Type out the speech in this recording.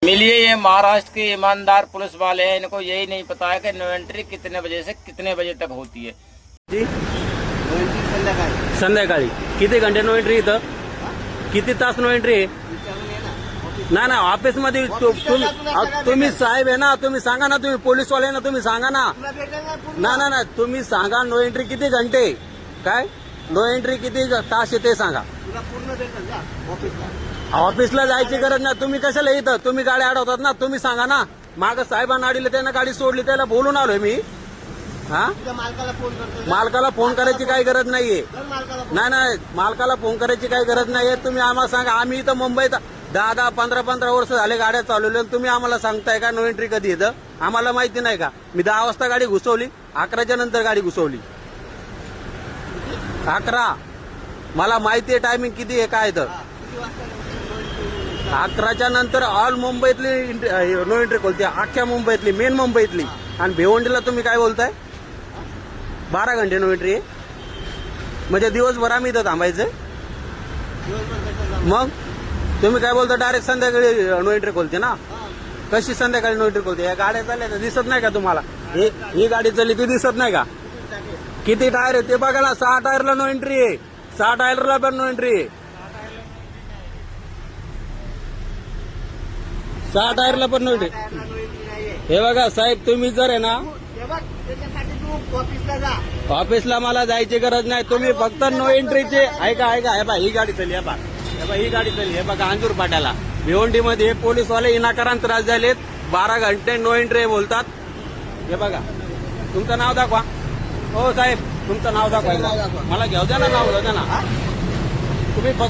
मिलिए ये महाराष्ट्र के ईमानदार पुलिस वाले हैं, इनको यही नहीं पता है कि नो एंट्री कितने बजे से कितने बजे तक होती है। जी संध्याकाळी संध्याकाळी किती घंटे नो एंट्री इथं? किती तास नो एंट्री आहे? ना ना ऑफिस मध्ये तुम्ही साहेब आहे ना, तुम्ही सांगा ना, तुम्ही पोलीस वाले ना, तुम्ही सांगा ना. ना ना ना तुम्ही सांगा नो एंट्री किती घंटे, काय नो एंट्री किती तास आहे ते सांगा. तुला पूर्ण भेटेल का ऑफिसला? ऑफिसला जायची गरज नाही. तुम्ही कशाला इथं तुम्ही गाडी अडवतात ना, तुम्ही सांगा ना. माग साहेबांना अडीले, त्यानं गाडी सोडली, त्याला बोलून आलोय मी. हा तुझ्या मालकाला फोन करतो. मालकाला फोन करायची काही गरज नाहीये. तर मालकाला फोन नाही नाही मालकाला फोन करायची काही गरज नाहीये. तुम्ही आम्हाला सांगा. आम्ही इथं मुंबईत 10-15 वर्ष झाले गाड्या चालवल्या, तुम्ही आम्हाला सांगताय का नो एंट्री कधी येतं? आम्हाला माहिती नाही का? मी 10 वाजता गाडी घुसवली, 11च्या नंतर गाडी घुसवली. 11 मला माहिती आहे टायमिंग किती आहे काय तर. किती वाजता 11च्या नंतर ऑल मुंबईतली नो एंट्री खोलते, अख्ख्या मुंबईतली, मेन मुंबईतली. आणि भिवंडीला तुम्ही काय बोलताय 12 घंटे नो एंट्री आहे? म्हणजे दिवसभर आम्ही इथं थांबायचं? मग तुम्ही काय बोलता डायरेक्ट संध्याकाळी नो एंट्री खोलते ना? कशी संध्याकाळी नो एंट्री खोलते? या गाड्या चालल्या दिसत नाही का तुम्हाला? ही गाडी चालली ती दिसत नाही का? किती टायर आहे ते बघा ना. 6 टायरला नो एंट्री आहे. 6 टायरला पण नो एंट्री आहे. 6 टायरला पण नो एंट्री. हे बघा साहेब, तुम्ही जर आहे ना त्याच्यासाठी तू ऑफिसला जा. ऑफिसला मला जायची गरज नाही. तुम्ही फक्त नो एंट्रीचे ऐका. हे बघा ही गाडी चालली, ही गाडी चालली. हे बघा अंजूर फाट्याला भिवंडीमध्ये पोलीसवाले विनाकारण त्रास झालेत. 12 घंटे नो एंट्री बोलतात. हे बघा तुमचं नाव दाखवा. हो साहेब तुमचं नाव दाखवा. मला घेऊ द्या ना, नाव घेऊ द्या ना. तुम्ही फक्त